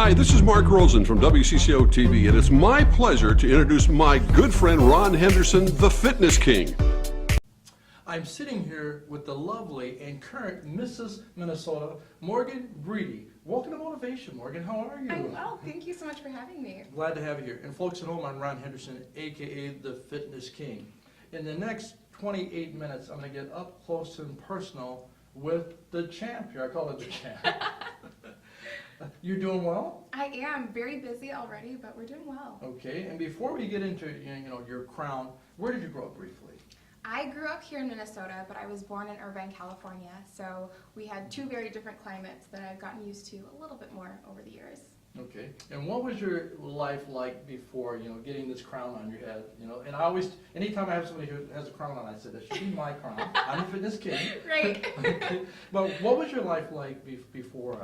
Hi, this is Mark Rosen from WCCO TV, and it's my pleasure to introduce my good friend Ron Henderson, the Fitness King. I'm sitting here with the lovely and current Mrs. Minnesota, Morgan Bredde. Welcome to Motivation, Morgan. How are you? I'm well. Thank you so much for having me. Glad to have you here. And folks at home, I'm Ron Henderson, aka the Fitness King. In the next 28 minutes, I'm going to get up close and personal with the champ here. I call it the champ. You're doing well? I am very busy already, but we're doing well. Okay. And before we get into your crown, where did you grow up briefly? I grew up here in Minnesota, but I was born in Irvine, California. So we had two very different climates that I've gotten used to a little bit more over the years. Okay. And what was your life like before, getting this crown on your head? And I always, anytime I have somebody who has a crown on, I say, that should be my crown. I'm the Fitness King. Right. Okay. But what was your life like before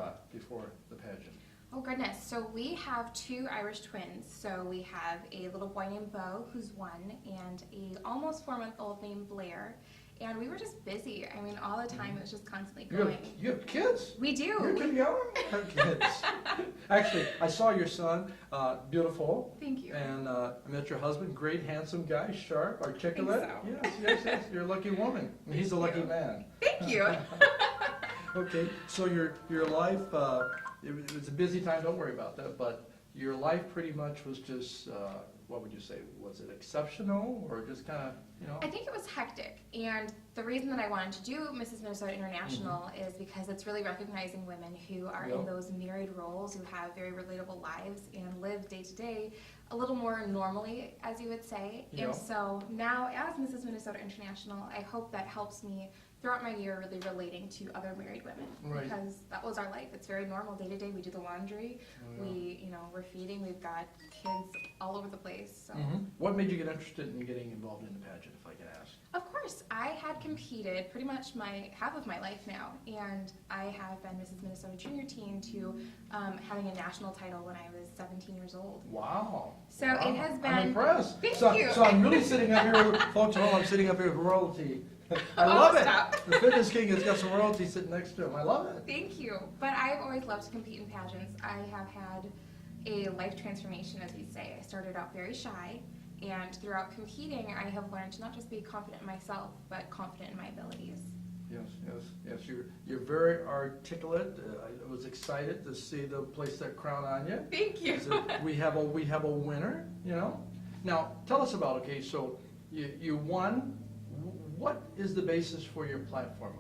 the pageant? Oh goodness. So we have two Irish twins. So we have a little boy named Beau, who's 1, and a almost 4-month-old named Blair. And we were just busy. I mean, all the time, it was just constantly going. You have kids? We do. You're too young to have kids. Actually, I saw your son, beautiful. Thank you. And I met your husband, great, handsome guy, sharp, articulate. I think So. Yes. You're a lucky woman. And he's a lucky man. Thank you. Okay, so your life, it was a busy time, don't worry about that, but your life pretty much was just, what would you say, was it exceptional or just kind of, I think it was hectic, and the reason that I wanted to do Mrs. Minnesota International is because it's really recognizing women who are in those married roles, who have very relatable lives and live day to day a little more normally, as you would say. And so now, as Mrs. Minnesota International, I hope that helps me throughout my year really relating to other married women, because that was our life. It's very normal day to day. We do the laundry, we're feeding, we've got kids all over the place. So. What made you get interested in getting involved in the pageant, if I can ask? Of course, I had competed pretty much half of my life now, and I have been Mrs. Minnesota Junior Teen to having a national title when I was 17 years old. Wow. So it has been. I'm impressed. Thank you. So I'm really sitting up here, folks at home, I'm sitting up here with royalty. I love it. Stop. The Fitness King has got some royalty sitting next to him. I love it. Thank you. But I've always loved to compete in pageants. I have had a life transformation, as we say. I started out very shy, and throughout competing, I have learned to not just be confident in myself, but confident in my abilities. Yes. You're very articulate. I was excited to see the place that crown on you. Thank you. So we have a winner. Now tell us about. Okay, so you won. What is the basis for your platform?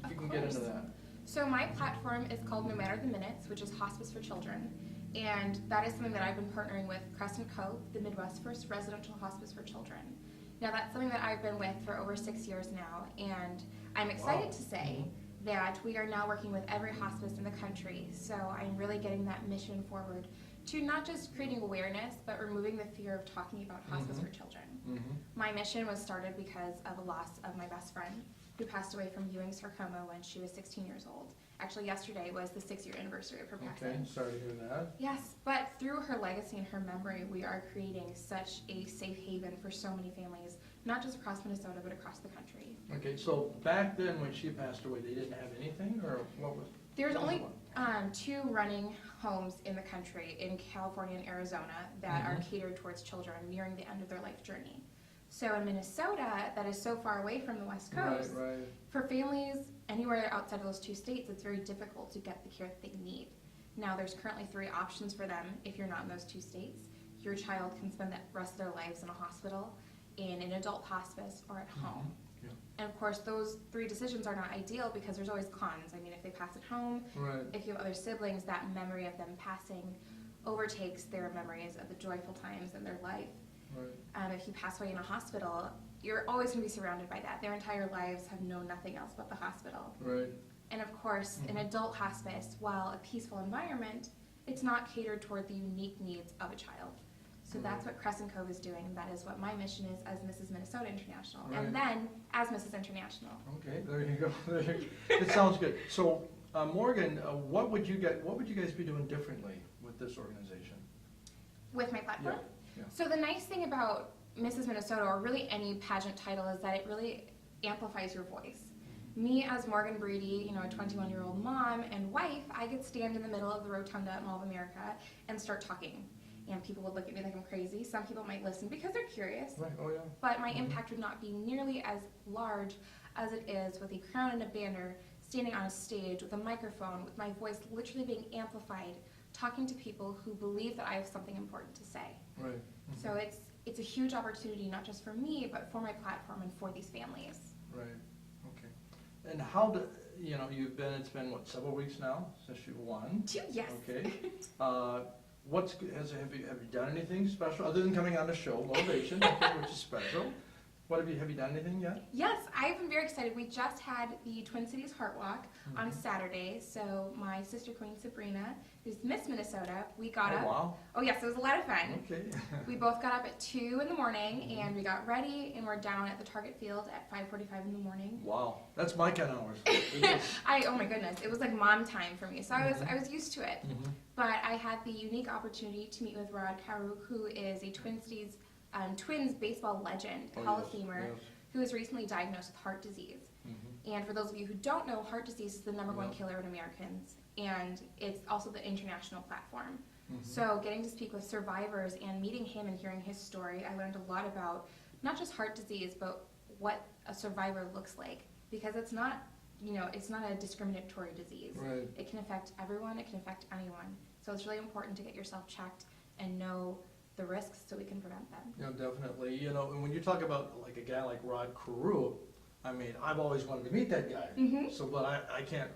If you can get into that. So my platform is called No Matter the Minutes, which is Hospice for Children. And that is something that I've been partnering with Crescent Cove, the Midwest's first residential hospice for children. Now that's something that I've been with for over 6 years now, and I'm excited to say that we are now working with every hospice in the country. So I'm really getting that mission forward to not just creating awareness, but removing the fear of talking about hospice for children. My mission was started because of a loss of my best friend, who passed away from Ewing sarcoma when she was 16 years old. Actually, yesterday was the 6-year anniversary of her passing. Okay, sorry to hear that. Yes, but through her legacy and her memory, we are creating such a safe haven for so many families, not just across Minnesota, but across the country. Okay, so back then when she passed away, they didn't have anything, or what was? There's only 2 running homes in the country, in California and Arizona, that are catered towards children nearing the end of their life journey. So in Minnesota, that is so far away from the West Coast, for families anywhere outside of those 2 states, it's very difficult to get the care that they need. Now there's currently 3 options for them if you're not in those 2 states. Your child can spend the rest of their lives in a hospital, in an adult hospice, or at home. And of course, those 3 decisions are not ideal because there's always cons. I mean, if they pass at home, if you have other siblings, that memory of them passing overtakes their memories of the joyful times in their life. If you pass away in a hospital, you're always going to be surrounded by that. Their entire lives have known nothing else but the hospital. And of course, an adult hospice, while a peaceful environment, it's not catered toward the unique needs of a child. So that's what Crescent Cove is doing. That is what my mission is as Mrs. Minnesota International, and then as Mrs. International. Okay, there you go. It sounds good. So, Morgan, what would you guys be doing differently with this organization? With my platform? So the nice thing about Mrs. Minnesota, or really any pageant title, is that it really amplifies your voice. Me as Morgan Bredde, you know, a 21-year-old mom and wife, I could stand in the middle of the rotunda at Mall of America and start talking. And people would look at me like I'm crazy. Some people might listen because they're curious. Right, oh yeah. But my impact would not be nearly as large as it is with a crown and a banner, standing on a stage with a microphone, with my voice literally being amplified, talking to people who believe that I have something important to say. Right. So it's a huge opportunity, not just for me, but for my platform and for these families. Right, okay. And how do, you know, it's been what, several weeks now since you won? 2, yes. Okay. Have you done anything special other than coming on the show, Motivation, okay, which is special? Have you done anything yet? Yes, I've been very excited. We just had the Twin Cities Heart Walk on Saturday. So my sister Queen Sabrina, who's Miss Minnesota, we got up. Wow. Oh yes, it was a lot of fun. Okay. We both got up at 2 in the morning and we got ready and we're down at the Target Field at 5:45 in the morning. Wow, that's my kind of hours. Oh my goodness, it was like mom time for me. So I was used to it. But I had the unique opportunity to meet with Rod Carew, who is a Twin Cities Twins baseball legend, Hall of Famer, who was recently diagnosed with heart disease. And for those of you who don't know, heart disease is the #1 killer in Americans, and it's also the international platform. So getting to speak with survivors and meeting him and hearing his story, I learned a lot about not just heart disease, but what a survivor looks like, because it's not, you know, it's not a discriminatory disease. Right. It can affect everyone, it can affect anyone. So it's really important to get yourself checked and know the risks so we can prevent them. Yeah, definitely. You know, and when you talk about like a guy like Rod Carew, I mean, I've always wanted to meet that guy. So, but I can't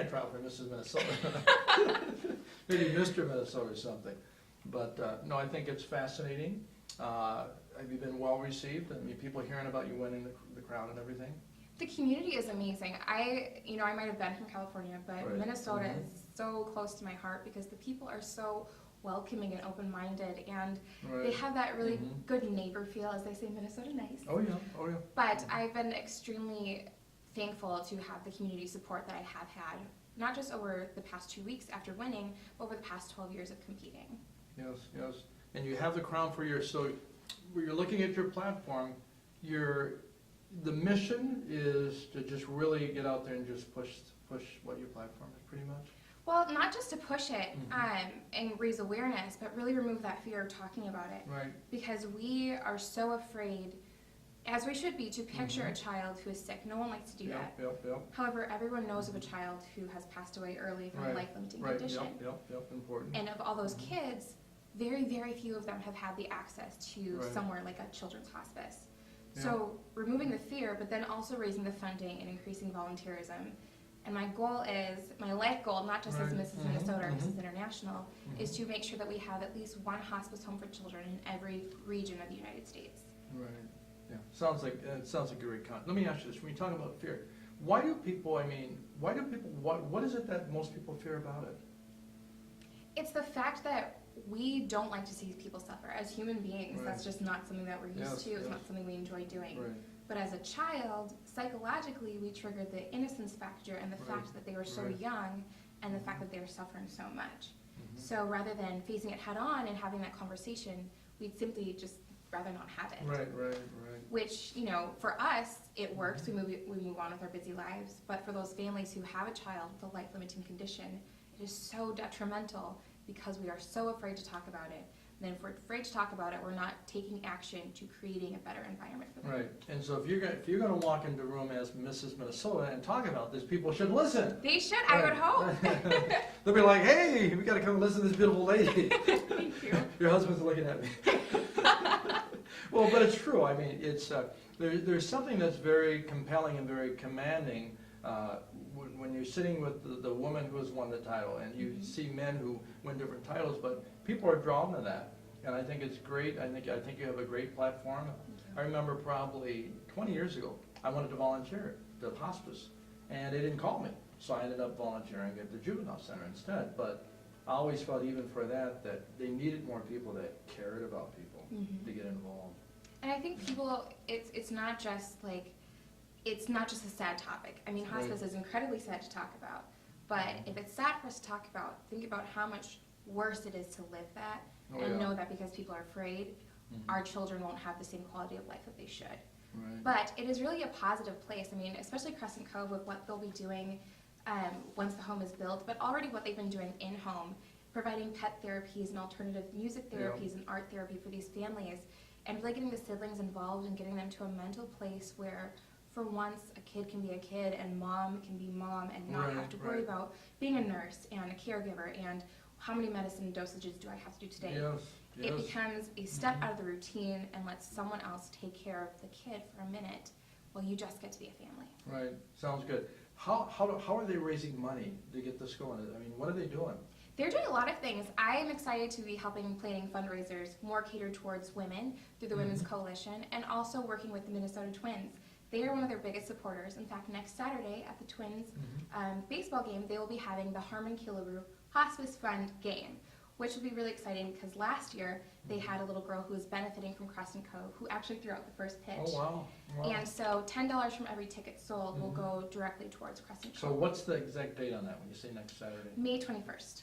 travel for Mrs. Minnesota. Maybe Mr. Minnesota or something. But no, I think it's fascinating. Have you been well received? I mean, people hearing about you winning the crown and everything? The community is amazing. I might have been from California, but Right. Minnesota is so close to my heart because the people are so welcoming and open-minded, and they have that really good neighbor feel, as they say, Minnesota nice. Oh yeah, oh yeah. But I've been extremely thankful to have the community support that I have had, not just over the past 2 weeks after winning, but over the past 12 years of competing. Yes, yes. And you have the crown for so when you're looking at your platform, the mission is to just really get out there and just push what your platform is, pretty much. Well, not just to push it and raise awareness, but really remove that fear of talking about it. Right. Because we are so afraid, as we should be, to picture a child who is sick. No one likes to do that. Yep. However, everyone knows of a child who has passed away early from a life-limiting condition. Yep, important. And of all those kids, very, very few of them have had the access to somewhere like a children's hospice. So removing the fear, but then also raising the funding and increasing volunteerism. And my life goal, not just as Mrs. Minnesota or Mrs. International, is to make sure that we have at least one hospice home for children in every region of the United States. Right. Yeah. Sounds like a great concept. Let me ask you this: when you talk about fear, what is it that most people fear about it? It's the fact that we don't like to see people suffer. As human beings, that's just not something that we're used to. It's not something we enjoy doing. Right. But as a child, psychologically, we triggered the innocence factor and the fact that they were so young and the fact that they were suffering so much. So rather than facing it head on and having that conversation, we'd simply just rather not have it. Right. Which, you know, for us, it works. We move on with our busy lives. But for those families who have a child with a life-limiting condition, it is so detrimental because we are so afraid to talk about it. And then if we're afraid to talk about it, we're not taking action to creating a better environment for them. Right. And so if you're going to walk into a room as Mrs. Minnesota and talk about this, people should listen. They should, I would hope. They'll be like, hey, we got to come and listen to this beautiful lady. Thank you. Your husband's looking at me. Well, but it's true. I mean, it's there's something that's very compelling and very commanding when you're sitting with the woman who has won the title, and you see men who win different titles, but people are drawn to that, and I think it's great. I think you have a great platform. I remember probably 20 years ago, I wanted to volunteer at the hospice, and they didn't call me, so I ended up volunteering at the juvenile center instead. But I always felt, even for that they needed more people that cared about people to get involved. And I think people, it's not just a sad topic. I mean, hospice is incredibly sad to talk about, but if it's sad for us to talk about, think about how much worse it is to live that and know that because people are afraid, our children won't have the same quality of life that they should. Right. But it is really a positive place. I mean, especially Crescent Cove with what they'll be doing once the home is built, but already what they've been doing in-home, providing pet therapies and alternative music therapies and art therapy for these families, and really getting the siblings involved and getting them to a mental place where for once a kid can be a kid and mom can be mom and not have to worry about being a nurse and a caregiver and how many medicine dosages do I have to do today. Yes. It becomes a step out of the routine and lets someone else take care of the kid for a minute while you just get to be a family. Right, sounds good. How are they raising money to get this going? I mean, what are they doing? They're doing a lot of things. I am excited to be helping planning fundraisers more catered towards women through the Women's Coalition, and also working with the Minnesota Twins. They are one of their biggest supporters. In fact, next Saturday at the Twins baseball game, they will be having the Harmon Killebrew Hospice Fund game, which will be really exciting because last year they had a little girl who was benefiting from Crescent Cove who actually threw out the first pitch. Oh, wow. And so $10 from every ticket sold will go directly towards Crescent Cove. So what's the exact date on that when you say next Saturday? May 21st.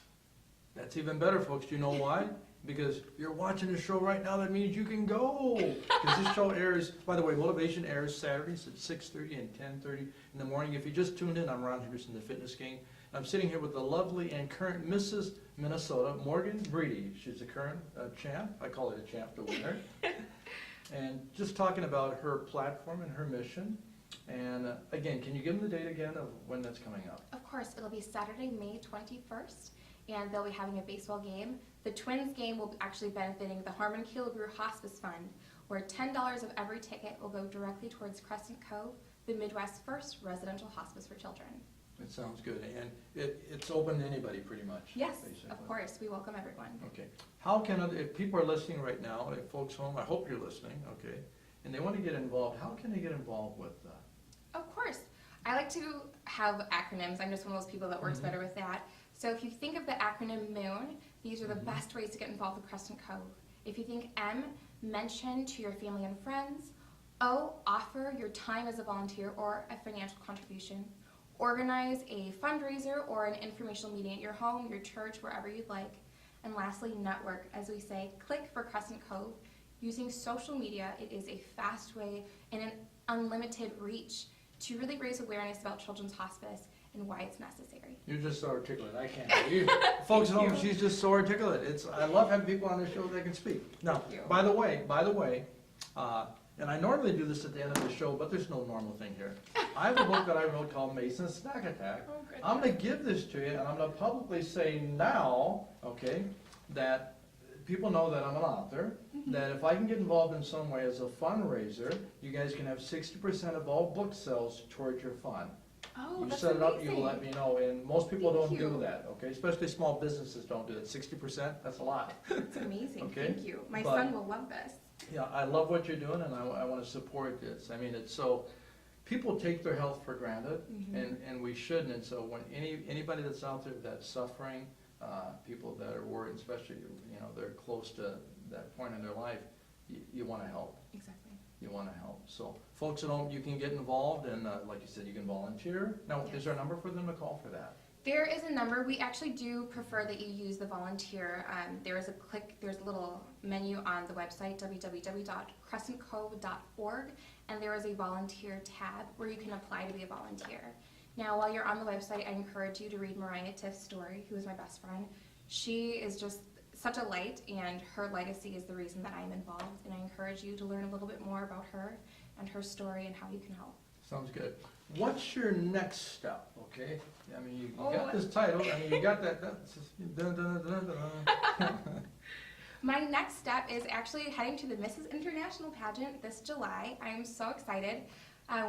That's even better, folks. Do you know why? Because you're watching the show right now, that means you can go. Because this show airs, by the way, Motivation airs Saturdays at 6:30 and 10:30 in the morning. If you just tuned in, I'm Ron Henderson, the Fitness King. I'm sitting here with the lovely and current Mrs. Minnesota, Morgan Bredde. She's the current champ. I call her the champ, the winner. And just talking about her platform and her mission. And again, can you give them the date again of when that's coming up? Of course, it'll be Saturday, May 21st, and they'll be having a baseball game. The Twins game will be actually benefiting the Harmon Killebrew Hospice Fund, where $10 of every ticket will go directly towards Crescent Cove, the Midwest's first residential hospice for children. It sounds good, and it's open to anybody pretty much. Yes, basically. of course, we welcome everyone. Okay. How can, if people are listening right now, if folks home, I hope you're listening, okay, and they want to get involved, how can they get involved with Of course. I like to have acronyms. I'm just one of those people that works better with that. So if you think of the acronym MOON, these are the best ways to get involved with Crescent Cove. If you think M, mention to your family and friends. O, offer your time as a volunteer or a financial contribution. Organize a fundraiser or an informational meeting at your home, your church, wherever you'd like. And lastly, network. As we say, click for Crescent Cove. Using social media, it is a fast way and an unlimited reach to really raise awareness about children's hospice and why it's necessary. You're just so articulate, I can't believe it. Folks at home, she's just so articulate. I love having people on the show that can speak. Now, by the way, and I normally do this at the end of the show, but there's no normal thing here. I have a book that I wrote called Mason's Snack Attack. I'm gonna give this to you, and I'm gonna publicly say now, okay, that people know that I'm an author, that if I can get involved in some way as a fundraiser, you guys can have 60% of all book sales towards your fund. Oh, You that's set it up, amazing. you let me know, and most people Thank don't do you. that, okay? Especially small businesses don't do it. 60%, that's a lot. That's amazing. Okay, Thank you. My but- son will love this. Yeah, I love what you're doing, and I want to support this. I mean, it's so, people take their health for granted, and we shouldn't. And so when anybody that's out there that's suffering, people that are worried, especially, they're close to that point in their life, you want to help. Exactly. You want to help. So folks at home, you can get involved, and like you said, you can volunteer. Now, is there a number for them to call for that? There is a number. We actually do prefer that you use the volunteer. There's a little menu on the website, www.crescentcove.org, and there is a volunteer tab where you can apply to be a volunteer. Now, while you're on the website, I encourage you to read Mariah Tiff's story, who is my best friend. She is just such a light, and her legacy is the reason that I'm involved, and I encourage you to learn a little bit more about her and her story and how you can help. Sounds good. What's your next step, okay? I mean, you got this title, I mean, you got that, dun, dun, dun, dun, dun. My next step is actually heading to the Mrs. International pageant this July. I am so excited.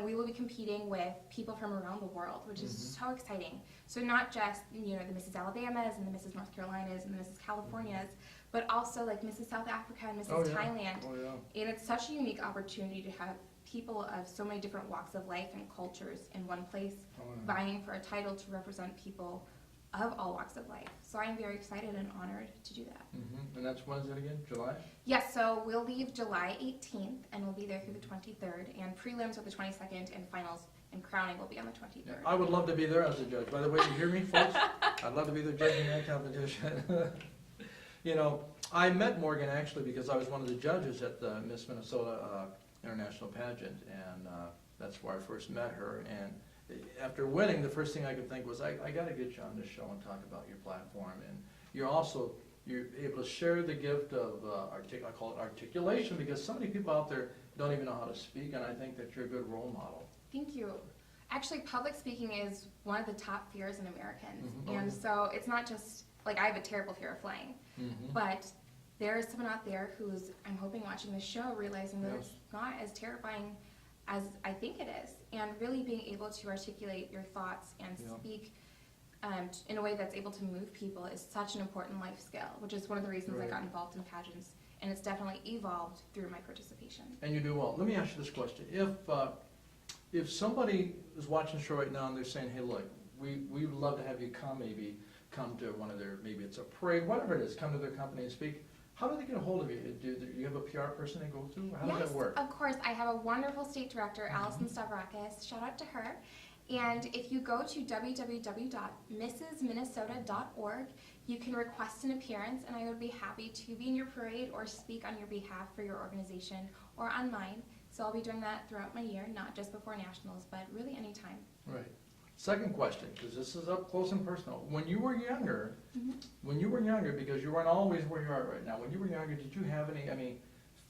We will be competing with people from around the world, which is so exciting. So not just, the Mrs. Alabamas and the Mrs. North Carolinas and the Mrs. Californias, but also like Mrs. South Africa and Mrs. Thailand. Oh, yeah. And it's such a unique opportunity to have people of so many different walks of life and cultures in one place, vying for a title to represent people of all walks of life. So I'm very excited and honored to do that. And that's, when is it again, July? Yes, so we'll leave July 18th, and we'll be there through the 23rd, and prelims are the 22nd, and finals and crowning will be on the 23rd. Yeah, I would love to be there as a judge. By the way, you hear me, folks? I'd love to be there judging that competition. I met Morgan actually because I was one of the judges at the Miss Minnesota international pageant, and that's where I first met her. And after winning, the first thing I could think was, I got to get you on this show and talk about your platform. And you're able to share the gift of I call it articulation, because so many people out there don't even know how to speak, and I think that you're a good role model. Thank you. Actually, public speaking is one of the top fears in Americans. Mhm. And so it's not just, like, I have a terrible fear of flying, but there is someone out there who's, I'm hoping, watching this show, realizing that Yes. it's not as terrifying as I think it is, and really being able to articulate your thoughts and Yeah. speak in a way that's able to move people is such an important life skill, which is one of the reasons I Right. got involved in pageants, and it's definitely evolved through my participation. And you do well. Let me ask you this question. If somebody is watching the show right now and they're saying, hey, look, we would love to have you come to one of their, maybe it's a parade, whatever it is, come to their company and speak, how do they get a hold of you? Do you have a PR person they go through? How does Yes, that work? of course. I have a wonderful state director, Allison Stavrakis. Shout out to her. And if you go to www.mrsminnesota.org, you can request an appearance, and I would be happy to be in your parade or speak on your behalf for your organization or on mine. So I'll be doing that throughout my year, not just before nationals, but really anytime. Right. Second question, because this is up close and personal. When you were younger, because you weren't always where you are right now, when you were younger, did you have any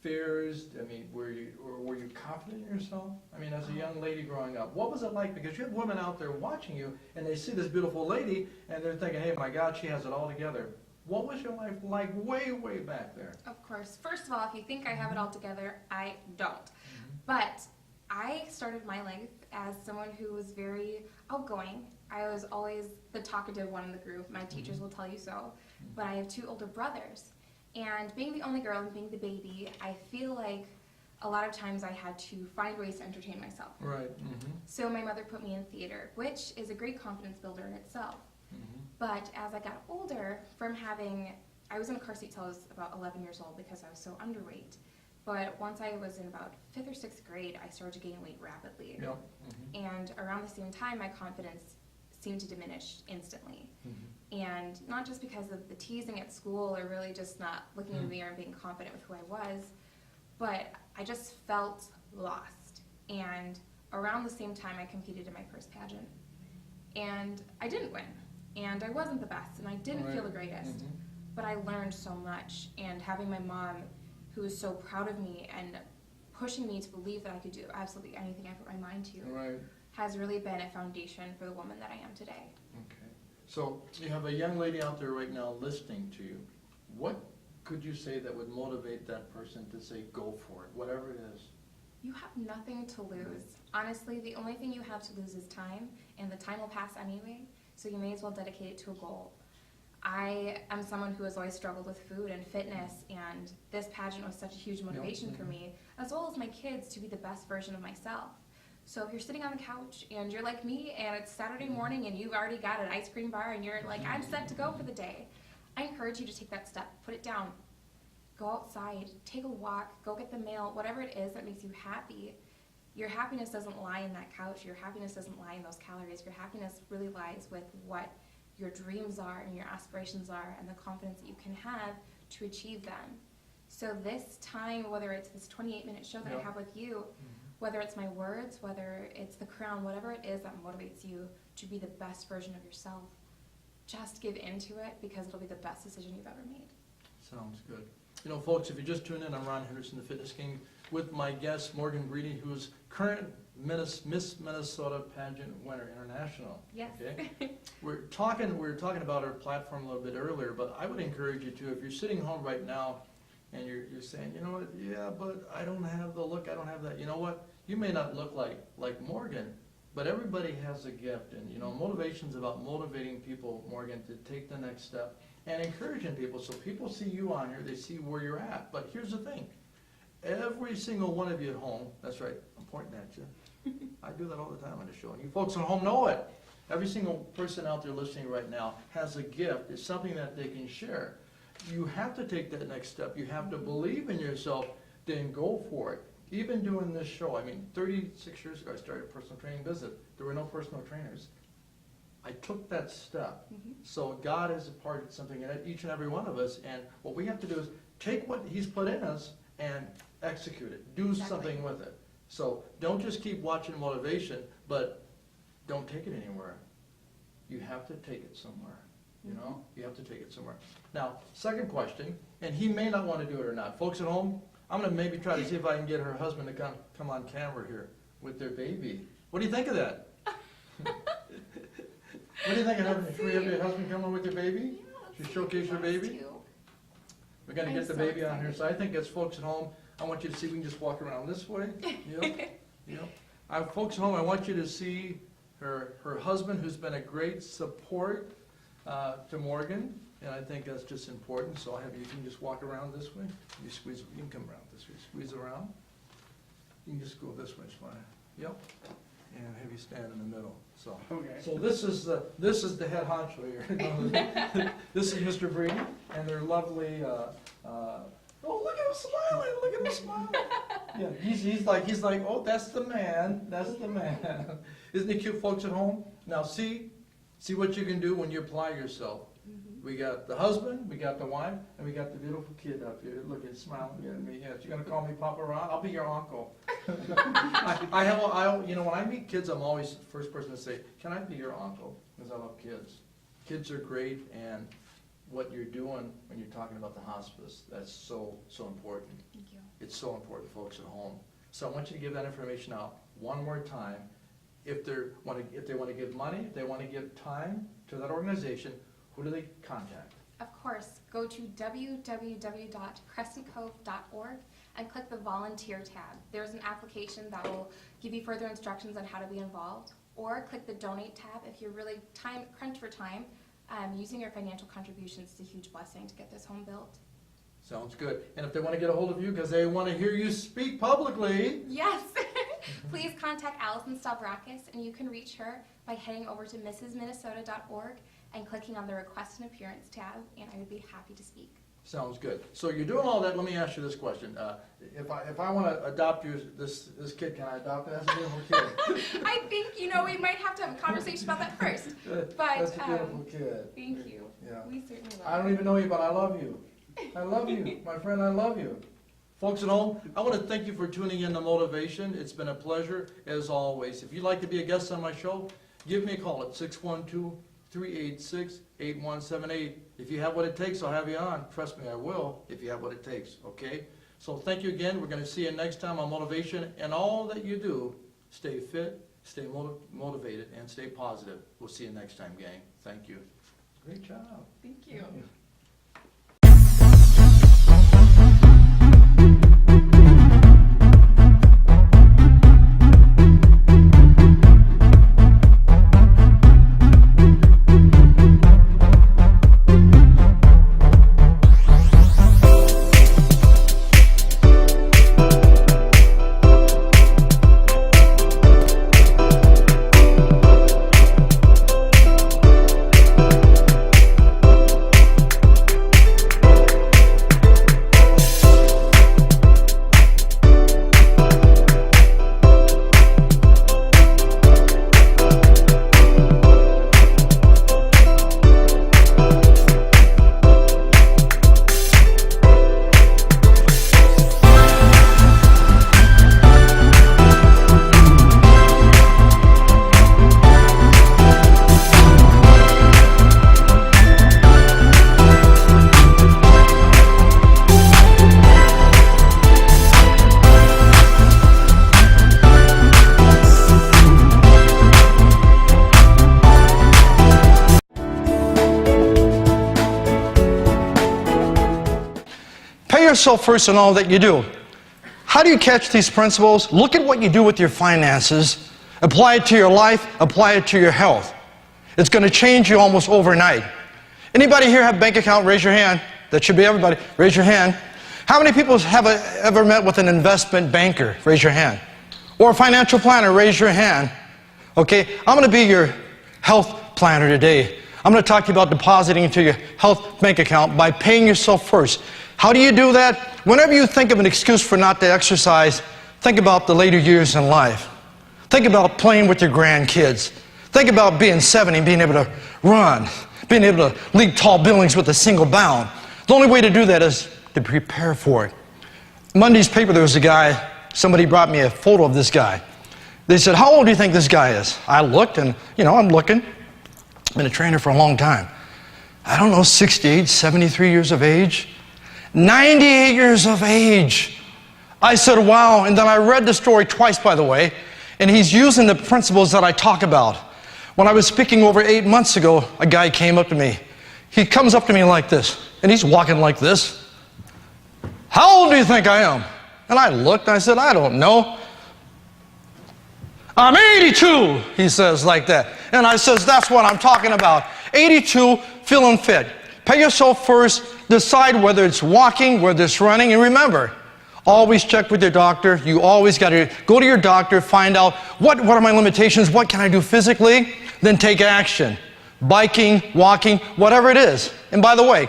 fears? Were you confident in yourself? As a young lady growing up, what was it like? Because you have women out there watching you, and they see this beautiful lady, and they're thinking, hey, my God, she has it all together. What was your life like way, way back there? Of course. First of all, if you think I have it all together, I don't. But I started my life as someone who was very outgoing. I was always the talkative one in the group. My teachers will tell you so. But I have two older brothers. And being the only girl and being the baby, I feel like a lot of times I had to find ways to entertain myself. Right. So my mother put me in theater, which is a great confidence builder in itself. But as I got older, I was in a car seat till I was about 11 years old because I was so underweight. But once I was in about 5th or 6th grade, I started to gain weight rapidly. Yep. And around the same time, my confidence seemed to diminish instantly. And not just because of the teasing at school or really just not looking in the mirror and being confident with who I was, but I just felt lost. And around the same time, I competed in my first pageant. And I didn't win. And I wasn't the best, and I didn't feel the greatest. But I learned so much, and having my mom, who was so proud of me and pushing me to believe that I could do absolutely anything I put my mind to, has really been a foundation for the woman that I am today. Okay. So you have a young lady out there right now listening to you. What could you say that would motivate that person to say, go for it, whatever it is? You have nothing to lose. Honestly, the only thing you have to lose is time, and the time will pass anyway, so you may as well dedicate it to a goal. I am someone who has always struggled with food and fitness, and this pageant was such a huge motivation for me, as well as my kids, to be the best version of myself. So if you're sitting on the couch and you're like me and it's Saturday morning and you've already got an ice cream bar and you're like, I'm set to go for the day, I encourage you to take that step, put it down, go outside, take a walk, go get the mail, whatever it is that makes you happy. Your happiness doesn't lie in that couch, your happiness doesn't lie in those calories, your happiness really lies with what your dreams are and your aspirations are and the confidence that you can have to achieve them. So this time, whether it's this 28-minute show that I have with you, whether it's my words, whether it's the crown, whatever it is that motivates you to be the best version of yourself, just give into it, because it'll be the best decision you've ever made. Sounds good. You know, folks, if you just tuned in, I'm Ron Henderson, the Fitness King, with my guest, Morgan Bredde, who is current Miss Minnesota pageant winner, international. Yes. Okay? We were talking about our platform a little bit earlier, but I would encourage you to, if you're sitting home right now and you're saying, you know what, yeah, but I don't have the look, I don't have that. You know what? You may not look like Morgan, but everybody has a gift, and you know, motivation's about motivating people, Morgan, to take the next step and encouraging people. So people see you on here, they see where you're at. But here's the thing. Every single one of you at home, that's right, I'm pointing at you. I do that all the time on the show, and you folks at home know it. Every single person out there listening right now has a gift. It's something that they can share. You have to take that next step. You have to believe in yourself, then go for it. Even doing this show, 36 years ago I started a personal training business. There were no personal trainers. I took that step. So God is a part of something in each and every one of us, and what we have to do is take what He's put in us and execute it, do Exactly. something with it. So don't just keep watching motivation, but don't take it anywhere. You have to take it somewhere, you know? You have to take it somewhere. Now, second question, and he may not want to do it or not. Folks at home, I'm gonna maybe try to see if I can get her husband to come on camera here with their baby. What do you think of that? What do you think of having your husband come on with your baby? To showcase your baby? We're gonna get the so baby on here, excited. so I think as folks at home, I want you to see, we can just walk around this way. Yep. Folks at home, I want you to see her husband, who's been a great support to Morgan, and I think that's just important, so I'll have you can just walk around this way. You can come around this way, squeeze around. You can just go this way, it's fine. Yep. And have you stand in the middle, so. Okay. So this is the head honcho here. This is Mr. Breen, and they're lovely, oh, look at him smiling, look at him smiling. Yeah, he's like, oh, that's the man. Isn't he cute, folks at home? Now see what you can do when you apply yourself. We got the husband, we got the wife, and we got the beautiful kid up here, looking, smiling at me. Yes, you're gonna call me Papa Ron? I'll be your uncle. When I meet kids, I'm always the first person to say, can I be your uncle? Because I love kids. Kids are great, and what you're doing when you're talking about the hospice, that's so important. Thank you. It's so important, folks at home. So I want you to give that information out one more time. If they want to give money, if they want to give time to that organization, who do they contact? Of course, go to www.crescentcove.org and click the volunteer tab. There's an application that will give you further instructions on how to be involved, or click the donate tab if you're really crunch for time. Using your financial contributions is a huge blessing to get this home built. Sounds good. And if they want to get a hold of you because they want to hear you speak publicly, Yes. Please contact Allison Stavrakis, and you can reach her by heading over to mrsminnesota.org and clicking on the Request an Appearance tab, and I would be happy to speak. sounds good. So you're doing all that. Let me ask you this question. If I want to adopt this kid, can I adopt it? That's a beautiful kid. I think, we might have to have a conversation about that first. But, That's a beautiful kid. Thank you. Yeah. We certainly will. I don't even know you, but I love you. I love you. My friend, I love you. Folks at home, I want to thank you for tuning in to Motivation. It's been a pleasure, as always. If you'd like to be a guest on my show, give me a call at 612-386-8178. If you have what it takes, I'll have you on. Trust me, I will, if you have what it takes, okay? So thank you again. We're going to see you next time on Motivation. And all that you do, stay fit, stay motivated, and stay positive. We'll see you next time, gang. Thank you. Great job. Thank you. yourself first in all that you do. How do you catch these principles? Look at what you do with your finances, apply it to your life, apply it to your health. It's going to change you almost overnight. Anybody here have a bank account? Raise your hand. That should be everybody. Raise your hand. How many people have ever met with an investment banker? Raise your hand. Or a financial planner? Raise your hand. Okay, I'm going to be your health planner today. I'm going to talk to you about depositing into your health bank account by paying yourself first. How do you do that? Whenever you think of an excuse for not to exercise, think about the later years in life. Think about playing with your grandkids. Think about being 70 and being able to run, being able to leap tall buildings with a single bound. The only way to do that is to prepare for it. Monday's paper, there was a guy, somebody brought me a photo of this guy. They said, how old do you think this guy is? I looked and, I'm looking. Been a trainer for a long time. I don't know, 68, 73 years of age. 98 years of age. I said, wow. And then I read the story twice, by the way, and he's using the principles that I talk about. When I was speaking over 8 months ago, a guy came up to me. He comes up to me like this, and he's walking like this. How old do you think I am? And I looked, and I said, I don't know. I'm 82, he says like that. And I says, that's what I'm talking about. 82, feeling fit. Pay yourself first, decide whether it's walking, whether it's running, and remember, always check with your doctor. You always got to go to your doctor, find out what are my limitations, what can I do physically, then take action. Biking, walking, whatever it is. And by the way,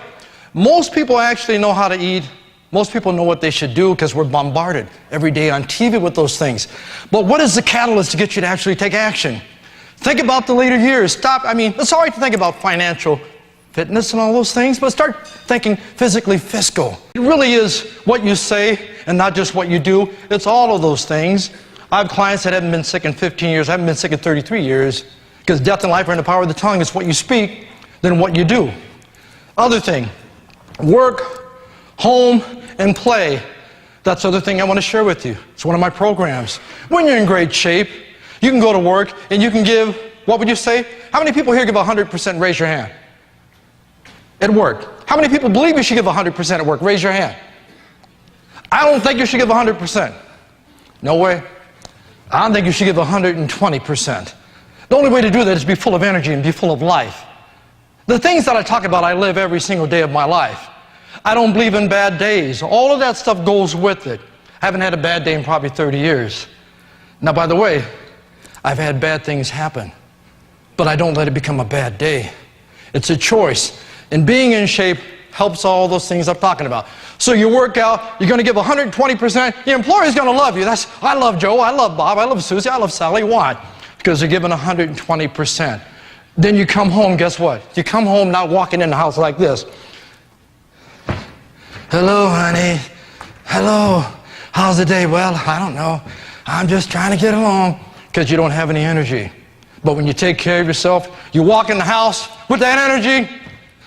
most people actually know how to eat. Most people know what they should do because we're bombarded every day on TV with those things. But what is the catalyst to get you to actually take action? Think about the later years. It's all right to think about financial fitness and all those things, but start thinking physically fiscal. It really is what you say and not just what you do. It's all of those things. I have clients that haven't been sick in 15 years. I haven't been sick in 33 years because death and life are in the power of the tongue. It's what you speak than what you do. Other thing, work, home, and play. That's the other thing I want to share with you. It's one of my programs. When you're in great shape, you can go to work and you can give, what would you say? How many people here give 100%? Raise your hand. At work. How many people believe you should give 100% at work? Raise your hand. I don't think you should give 100%. No way. I don't think you should give 120%. The only way to do that is be full of energy and be full of life. The things that I talk about, I live every single day of my life. I don't believe in bad days. All of that stuff goes with it. I haven't had a bad day in probably 30 years. Now, by the way, I've had bad things happen, but I don't let it become a bad day. It's a choice. And being in shape helps all those things I'm talking about. So you work out, you're going to give 120%. Your employer's going to love you. I love Joe, I love Bob, I love Susie, I love Sally. Why? Because they're giving 120%. Then you come home, guess what? You come home not walking in the house like this. Hello, honey. Hello. How's the day? Well, I don't know. I'm just trying to get along because you don't have any energy. But when you take care of yourself, you walk in the house with that energy.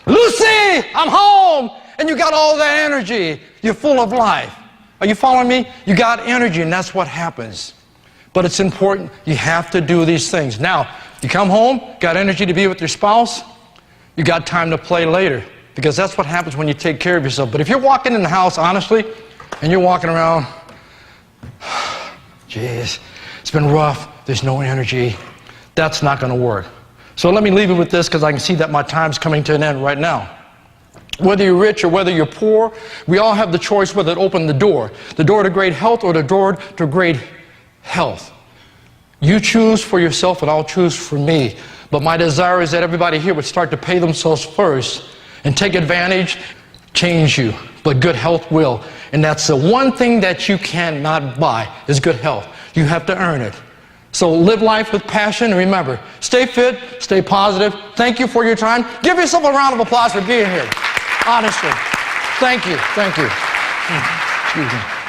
Lucy, I'm home. And you got all that energy. You're full of life. Are you following me? You got energy, and that's what happens. But it's important. You have to do these things. Now, you come home, got energy to be with your spouse, you got time to play later. Because that's what happens when you take care of yourself. But if you're walking in the house, honestly, and you're walking around, geez, it's been rough, there's no energy, that's not going to work. So let me leave you with this because I can see that my time's coming to an end right now. Whether you're rich or whether you're poor, we all have the choice whether to open the door to great health or the door to great health. You choose for yourself and I'll choose for me. But my desire is that everybody here would start to pay themselves first and take advantage, change you. But good health will. And that's the one thing that you cannot buy is good health. You have to earn it. So live life with passion. And remember, stay fit, stay positive. Thank you for your time. Give yourself a round of applause for being here. Honestly. Thank you. Thank you. Excuse me.